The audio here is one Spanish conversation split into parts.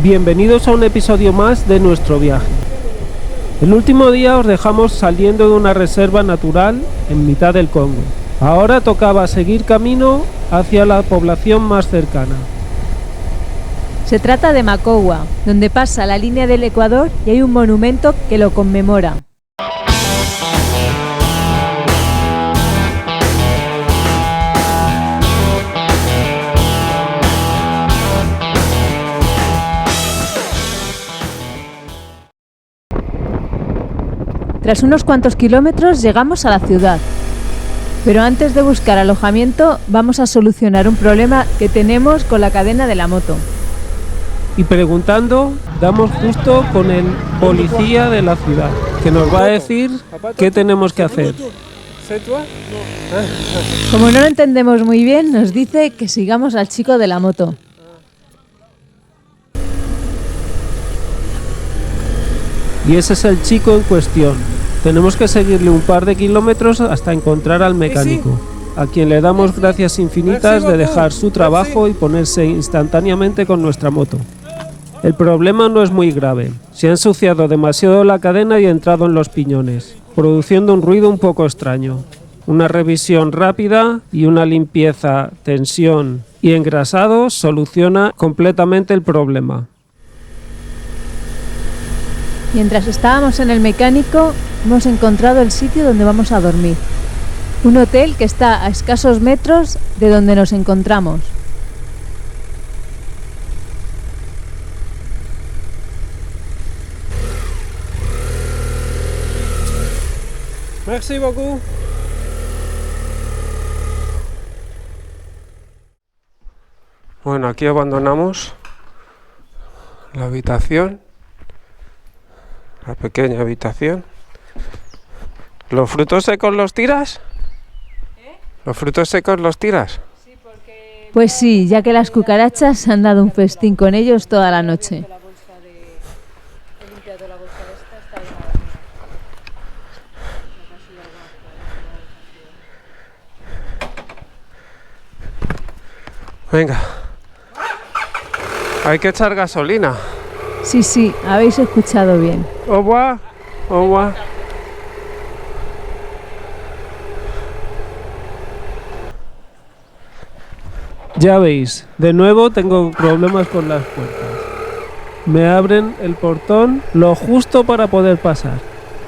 Bienvenidos a un episodio más de nuestro viaje. El último día os dejamos saliendo de una reserva natural en mitad del Congo. Ahora tocaba seguir camino hacia la población más cercana. Se trata de Makowa, donde pasa la línea del Ecuador y hay un monumento que lo conmemora. Tras unos cuantos kilómetros llegamos a la ciudad. Pero antes de buscar alojamiento vamos a solucionar un problema que tenemos con la cadena de la moto. Y preguntando, damos justo con el policía de la ciudad, que nos va a decir qué tenemos que hacer. Como no lo entendemos muy bien, nos dice que sigamos al chico de la moto. Y ese es el chico en cuestión. Tenemos que seguirle un par de kilómetros hasta encontrar al mecánico, a quien le damos gracias infinitas de dejar su trabajo y ponerse instantáneamente con nuestra moto. El problema no es muy grave. Se ha ensuciado demasiado la cadena y ha entrado en los piñones, produciendo un ruido un poco extraño. Una revisión rápida y una limpieza, tensión y engrasado soluciona completamente el problema. Mientras estábamos en el mecánico, hemos encontrado el sitio donde vamos a dormir. Un hotel que está a escasos metros de donde nos encontramos. Merci beaucoup. Bueno, aquí abandonamos la habitación. La pequeña habitación. ¿Los frutos secos los tiras? ¿Los frutos secos los tiras? Pues sí, ya que las cucarachas han dado un festín con ellos toda la noche. Venga. Hay que echar gasolina. Sí, habéis escuchado bien. Au revoir. Au revoir. Ya veis, de nuevo tengo problemas con las puertas. Me abren el portón lo justo para poder pasar.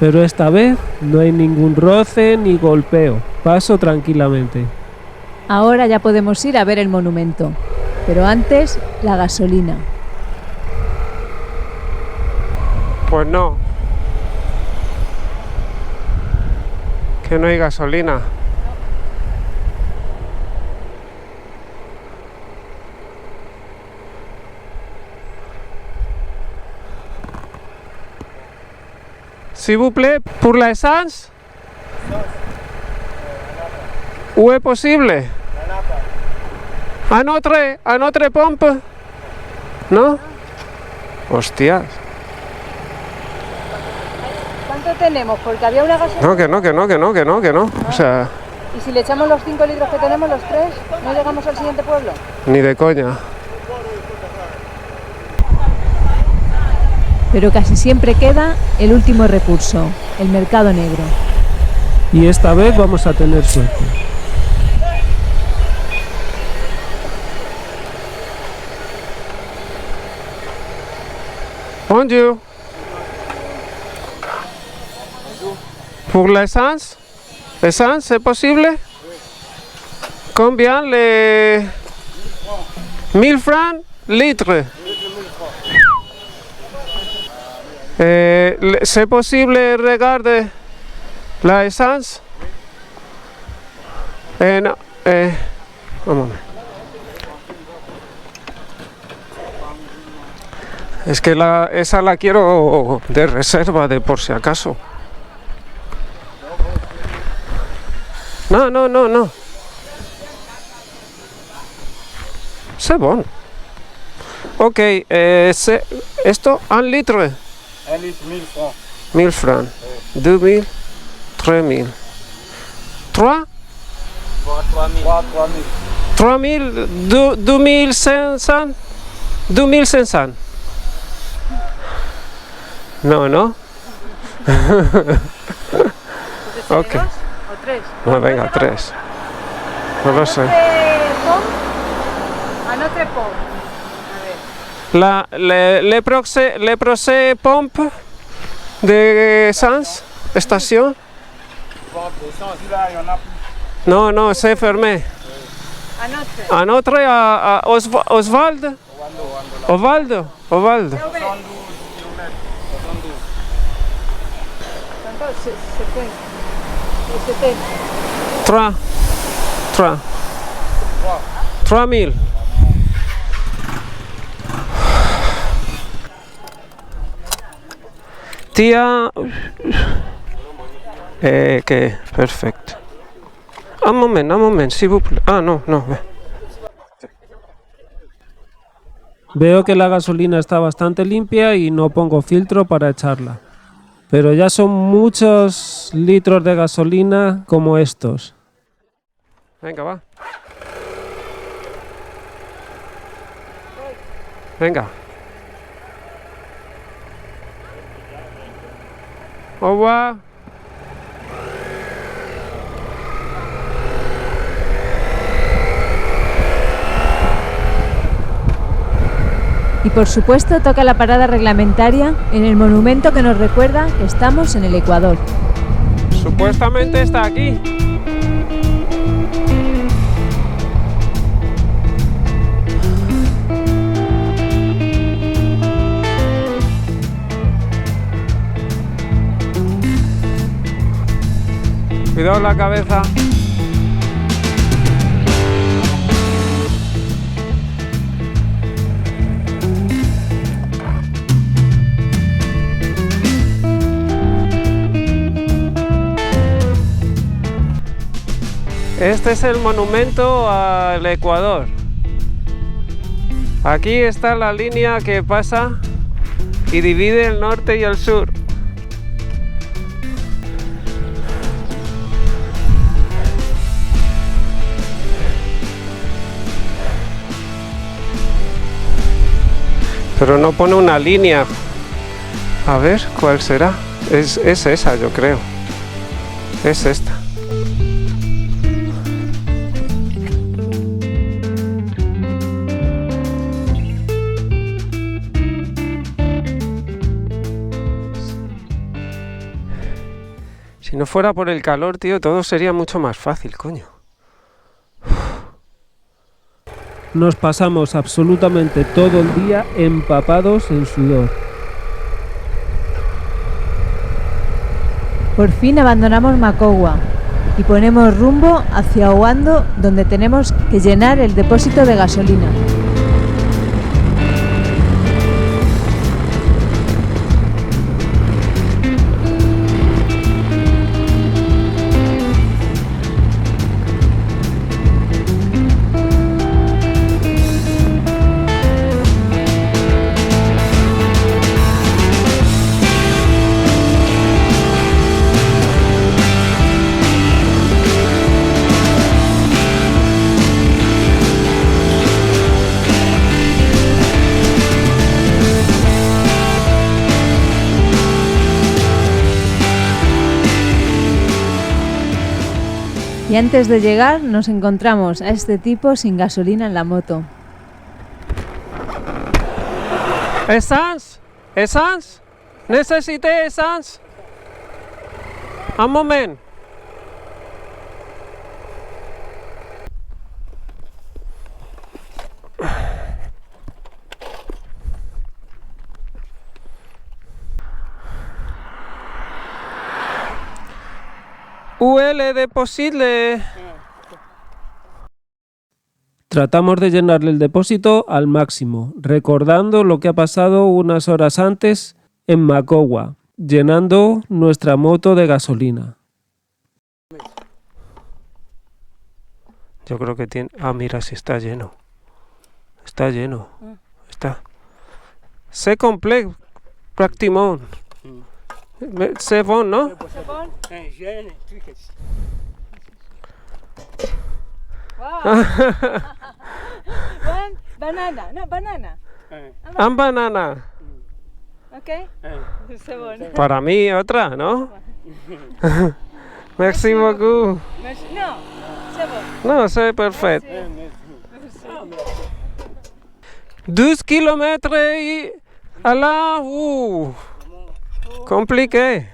Pero esta vez no hay ningún roce ni golpeo. Paso tranquilamente. Ahora ya podemos ir a ver el monumento. Pero antes, la gasolina. Pues no. Que no hay gasolina. S'il vous plaît, pour la essence? Où est possible? ¿A notre pompe? ¿No? Hostias. ¿Cuánto tenemos? Porque había una gasolina. No, que no. O sea, ¿Y si le echamos los 5 litros que tenemos, los 3, no llegamos al siguiente pueblo? ni de coña. Pero casi siempre queda el último recurso, el mercado negro. Y esta vez vamos a tener suerte. Bonjour. Pour l'essence? L'essence, c'est possible? Combien les 1000 francs litre? C'est possible regarder la essence? No, un moment. Es que esa la quiero de reserva, de por si acaso. No. C'est bon. Ok, esto, 1 litre. 1 litre, 1000 francs. 1000 francs. 2000, 3000. 3 3000. 2500. 2500. No, ¿no? Ok. ¿2 o 3? No, venga, 3. No lo sé. A notre pont. A ver. Le procès pompe de Sens, station? Bon, au sens là, il y en a plus. Non, non, c'est fermé. A notre. Un autre à Oswald? Ovaldo? Ovaldo. 72 km. 72. Entonces, 70. 3. 3000. Tía. Que perfecto. Un moment, s'il vous plaît. Ah, no. Veo que la gasolina está bastante limpia y no pongo filtro para echarla. Pero ya son muchos litros de gasolina como estos. Venga, va. Venga. Au revoir. Y por supuesto toca la parada reglamentaria en el monumento que nos recuerda que estamos en el Ecuador. Supuestamente está aquí. Cuidado la cabeza. Este es el monumento al Ecuador. Aquí está la línea que pasa y divide el norte y el sur. Pero no pone una línea. A ver, ¿cuál será? Es esa, yo creo. Es esta. Si no fuera por el calor, tío, todo sería mucho más fácil, coño. Nos pasamos absolutamente todo el día empapados en sudor. Por fin abandonamos Macogua y ponemos rumbo hacia Oando, donde tenemos que llenar el depósito de gasolina. Y antes de llegar nos encontramos a este tipo sin gasolina en la moto. ¿Essence? ¿Essence? ¿Necesité essence? Un moment. ¿UL posible? Tratamos de llenarle el depósito al máximo, recordando lo que ha pasado unas horas antes en Macogua, llenando nuestra moto de gasolina. Yo creo que tiene... Ah, mira, si está lleno. Está lleno. Está. C'est complet, pratiquement. C'est bon, ¿no? Banana, no, banana. Un banana. Ok. C'est bon. Para mí otra, ¿no? Merci beaucoup. No, c'est bon. No, c'est parfait. 12 kilomètres y à la... compliqué.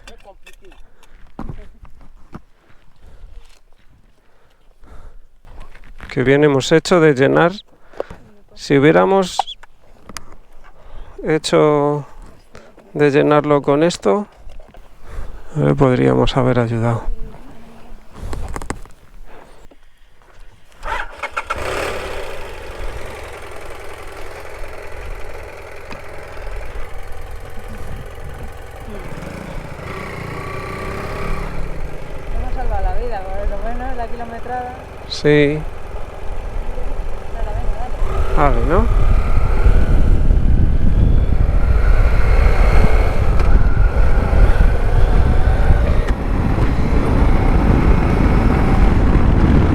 Que bien hemos hecho de llenar. Si hubiéramos hecho de llenarlo con esto, podríamos haber ayudado. Hemos salvado la vida, por lo menos la kilometrada. Sí. Vale, ¿no?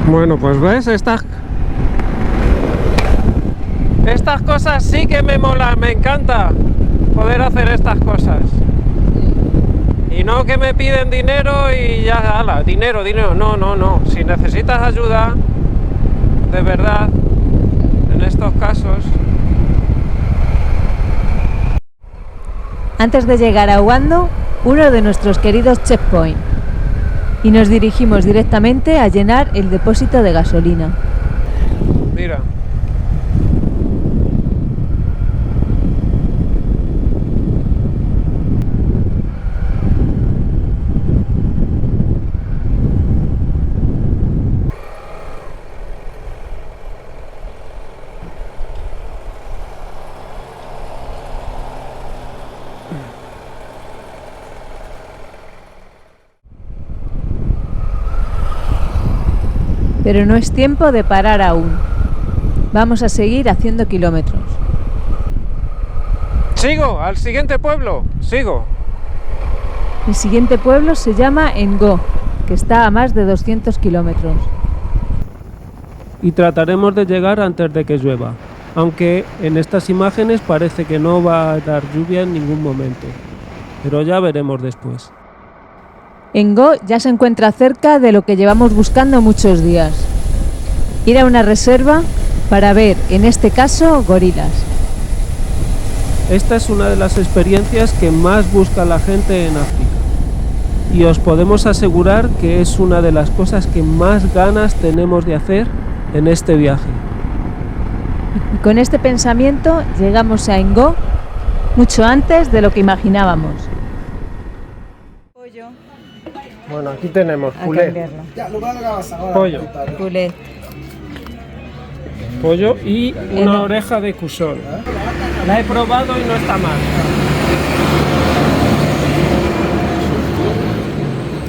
Bueno, pues ves, estas cosas sí que me molan, me encanta poder hacer estas cosas. Y no que me piden dinero y ya, ala, dinero, no. Si necesitas ayuda, de verdad, en estos casos. Antes de llegar a Ugando, uno de nuestros queridos checkpoints, y nos dirigimos directamente a llenar el depósito de gasolina. Mira. Pero no es tiempo de parar aún. Vamos a seguir haciendo kilómetros. Sigo, al siguiente pueblo, sigo. El siguiente pueblo se llama Ngo, que está a más de 200 kilómetros. Y trataremos de llegar antes de que llueva, aunque en estas imágenes parece que no va a dar lluvia en ningún momento, pero ya veremos después. Ngo ya se encuentra cerca de lo que llevamos buscando muchos días. Ir a una reserva para ver, en este caso, gorilas. Esta es una de las experiencias que más busca la gente en África. Y os podemos asegurar que es una de las cosas que más ganas tenemos de hacer en este viaje. Y con este pensamiento llegamos a Ngo mucho antes de lo que imaginábamos. Bueno, aquí tenemos pulé, pollo, pollo y una oreja de cusón. La he probado y no está mal.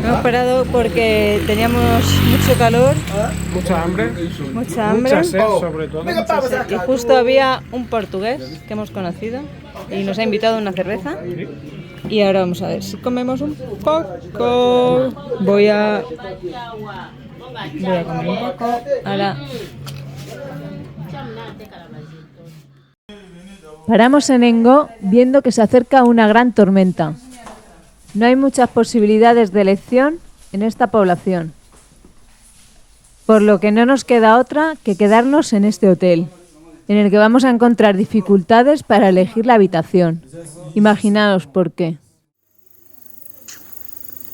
Hemos parado porque teníamos mucho calor, Mucha hambre, mucha sed sobre todo. y justo había un portugués que hemos conocido y nos ha invitado a una cerveza. Y ahora vamos a ver si comemos un poco. Voy a comer un poco. Ahora. Paramos en Ngo viendo que se acerca una gran tormenta. No hay muchas posibilidades de elección en esta población, por lo que no nos queda otra que quedarnos en este hotel, en el que vamos a encontrar dificultades para elegir la habitación. Imaginaos por qué.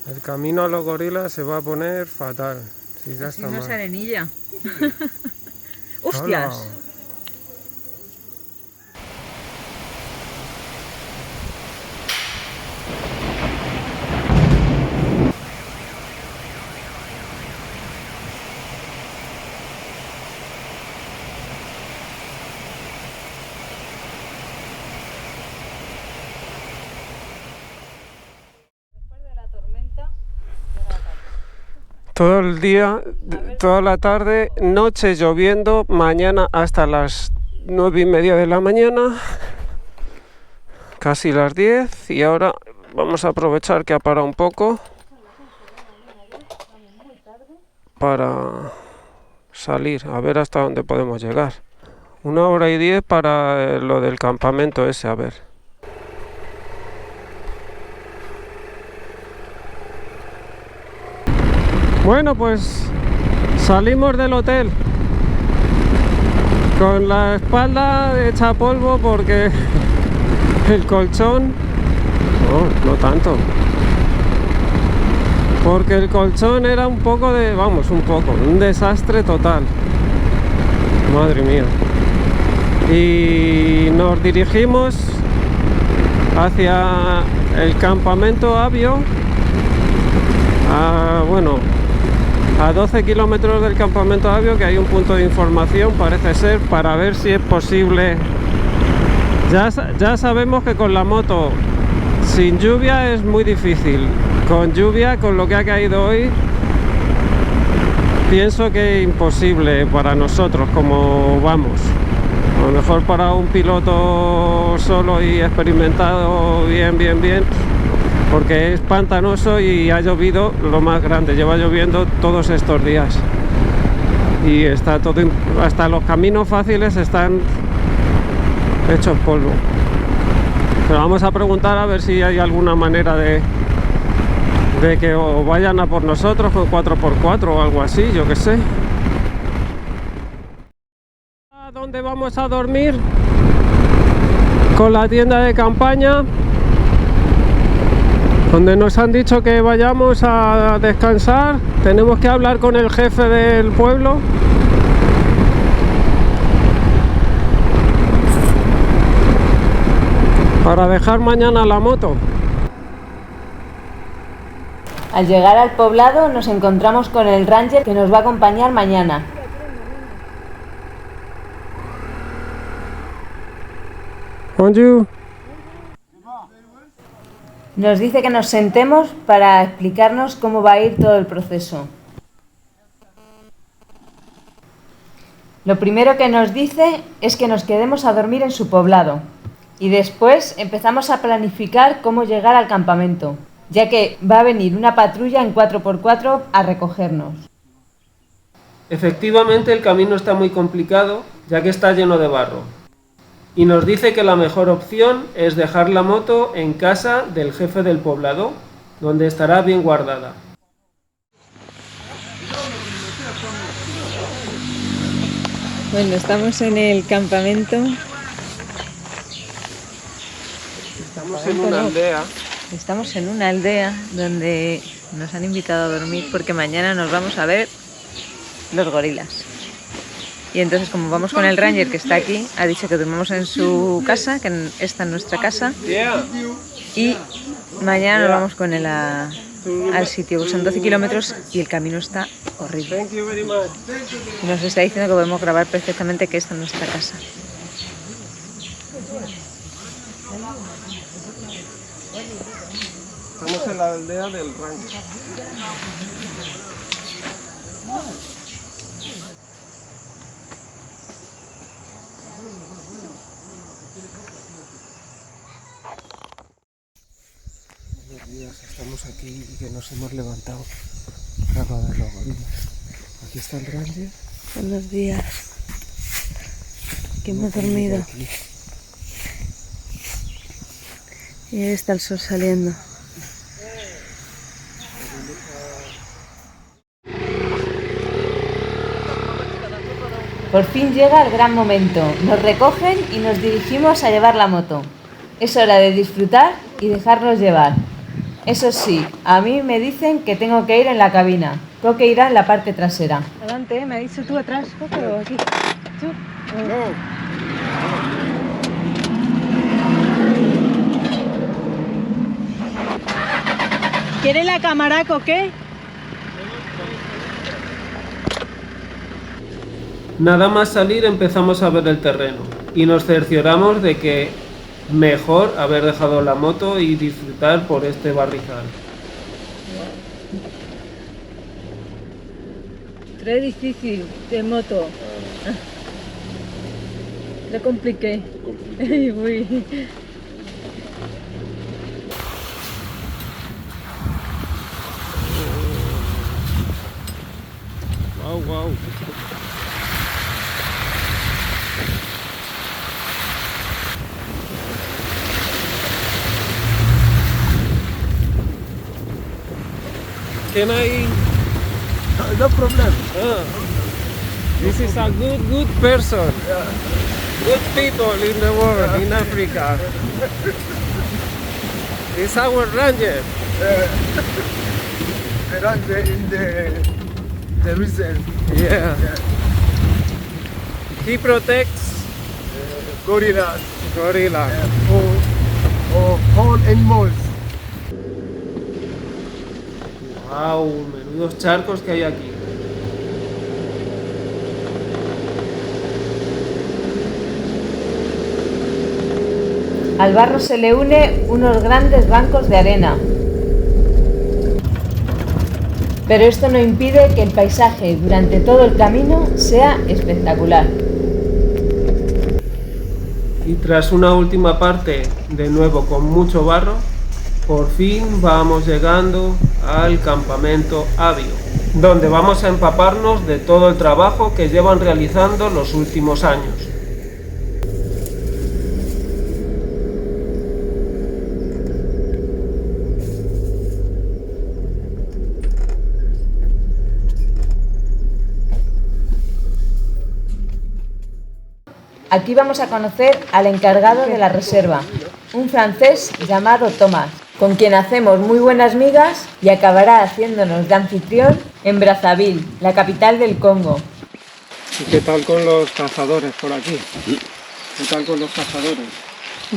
El camino a los gorilas se va a poner fatal. Si ya está mal. arenilla. Hola. Todo el día, toda la tarde, noche lloviendo, mañana hasta las 9:30 de la mañana, casi las 10, y ahora vamos a aprovechar que ha parado un poco para salir, a ver hasta dónde podemos llegar. 1 hora y 10 para lo del campamento ese, a ver. Bueno, pues salimos del hotel con la espalda hecha polvo porque el colchón, no tanto, porque el colchón era un desastre total, madre mía. Y nos dirigimos hacia el campamento Avio, a 12 kilómetros del campamento Avio, que hay un punto de información, parece ser, para ver si es posible. Ya sabemos que con la moto sin lluvia es muy difícil. Con lluvia, con lo que ha caído hoy, pienso que es imposible para nosotros como vamos. A lo mejor para un piloto solo y experimentado bien, porque es pantanoso y ha llovido lo más grande, lleva lloviendo todos estos días y está todo, hasta los caminos fáciles están hechos polvo. Pero vamos a preguntar a ver si hay alguna manera de que o vayan a por nosotros con 4x4 o algo así, yo que sé. ¿A dónde vamos a dormir? Con la tienda de campaña, donde nos han dicho que vayamos a descansar. Tenemos que hablar con el jefe del pueblo para dejar mañana la moto. Al llegar al poblado nos encontramos con el ranger que nos va a acompañar mañana. Bonjour. Nos dice que nos sentemos para explicarnos cómo va a ir todo el proceso. Lo primero que nos dice es que nos quedemos a dormir en su poblado y después empezamos a planificar cómo llegar al campamento, ya que va a venir una patrulla en 4x4 a recogernos. Efectivamente, el camino está muy complicado, ya que está lleno de barro. Y nos dice que la mejor opción es dejar la moto en casa del jefe del poblado, donde estará bien guardada. Bueno, estamos en el campamento. Estamos en una aldea. Estamos en una aldea donde nos han invitado a dormir porque mañana nos vamos a ver los gorilas. Y entonces, como vamos con el ranger que está aquí, ha dicho que dormimos en su casa, que está en nuestra casa. Y mañana nos vamos con él al sitio. Son 12 kilómetros y el camino está horrible. Nos está diciendo que podemos grabar perfectamente que esta es nuestra casa. Estamos en la aldea del ranger. Buenos días, estamos aquí y que nos hemos levantado para ver los gorilas. Aquí está el ranger. Buenos días. Que hemos dormido. Y ahí está el sol saliendo. Por fin llega el gran momento. Nos recogen y nos dirigimos a llevar la moto. Es hora de disfrutar y dejarnos llevar. Eso sí, a mí me dicen que tengo que ir en la cabina. Creo que irá en la parte trasera. Adelante, me has dicho tú atrás, o aquí. ¿Tú? No. ¿Quiere la camaraco qué? Nada más salir empezamos a ver el terreno y nos cercioramos de que mejor haber dejado la moto y disfrutar por este barrizal. Très difícil de moto. Le compliqué. Oui. Wow. Can I no problem. This is a good person. Good people in the world, in Africa. It's our ranger. The ranger in the reserve. Yeah. He protects Gorillas. gorilla. Or all animals. Wow, menudos charcos que hay aquí. Al barro se le une unos grandes bancos de arena. Pero esto no impide que el paisaje durante todo el camino sea espectacular. Y tras una última parte, de nuevo con mucho barro, por fin vamos llegando al campamento Avio, donde vamos a empaparnos de todo el trabajo que llevan realizando los últimos años. Aquí vamos a conocer al encargado de la reserva, un francés llamado Thomas, con quien hacemos muy buenas migas y acabará haciéndonos de anfitrión en Brazzaville, la capital del Congo. ¿Y qué tal con los cazadores por aquí? ¿Qué tal con los cazadores?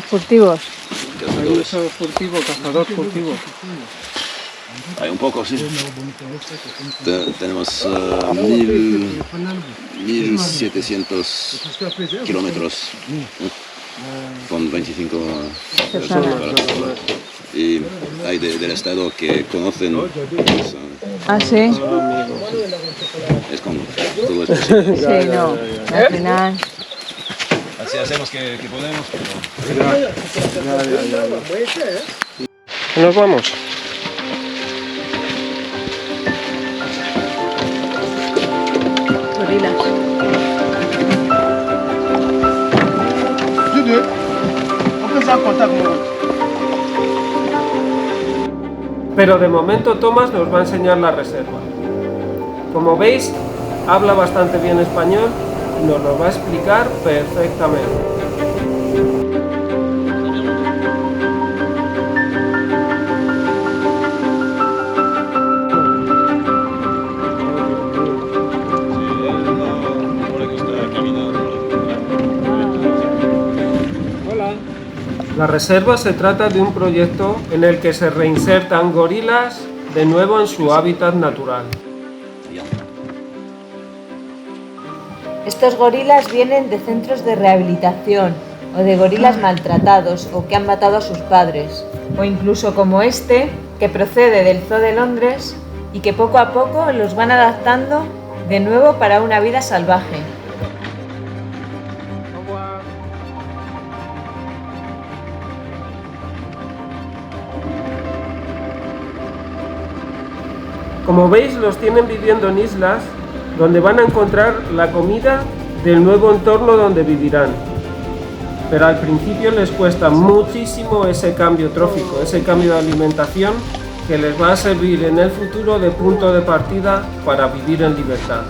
Furtivos. ¿Hay mucho furtivo, cazador furtivo? Hay un poco, sí. Tenemos 1700 kilómetros con 25 personas. Y hay del estado que conocen. ¿Ah, sí? Es como todo es posible. Sí, no. Al final... Así hacemos que podemos, pero... Nos vamos. Gorilas. Pero de momento Tomás nos va a enseñar la reserva. Como veis, habla bastante bien español y nos lo va a explicar perfectamente. La reserva se trata de un proyecto en el que se reinsertan gorilas de nuevo en su hábitat natural. Estos gorilas vienen de centros de rehabilitación o de gorilas maltratados o que han matado a sus padres, o incluso como este, que procede del Zoo de Londres y que poco a poco los van adaptando de nuevo para una vida salvaje. Como veis, los tienen viviendo en islas donde van a encontrar la comida del nuevo entorno donde vivirán. Pero al principio les cuesta muchísimo ese cambio trófico, ese cambio de alimentación que les va a servir en el futuro de punto de partida para vivir en libertad.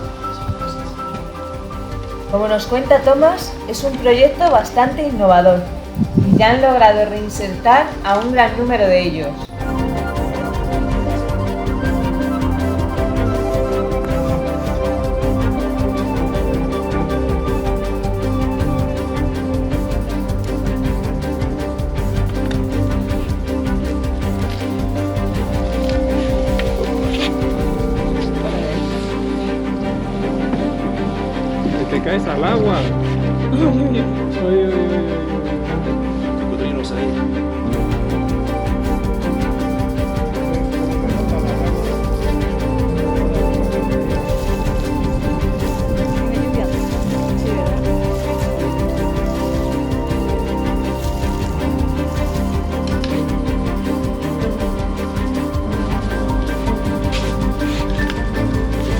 Como nos cuenta Tomás, es un proyecto bastante innovador y ya han logrado reinsertar a un gran número de ellos. Te caes al agua. Cocodrilos ahí.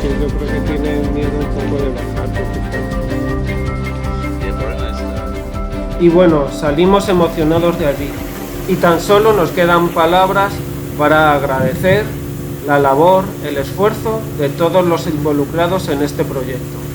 Sí, yo creo que tienen miedo un poco de bajar. Y el problema es... Y bueno, salimos emocionados de allí. Y tan solo nos quedan palabras para agradecer la labor, el esfuerzo de todos los involucrados en este proyecto.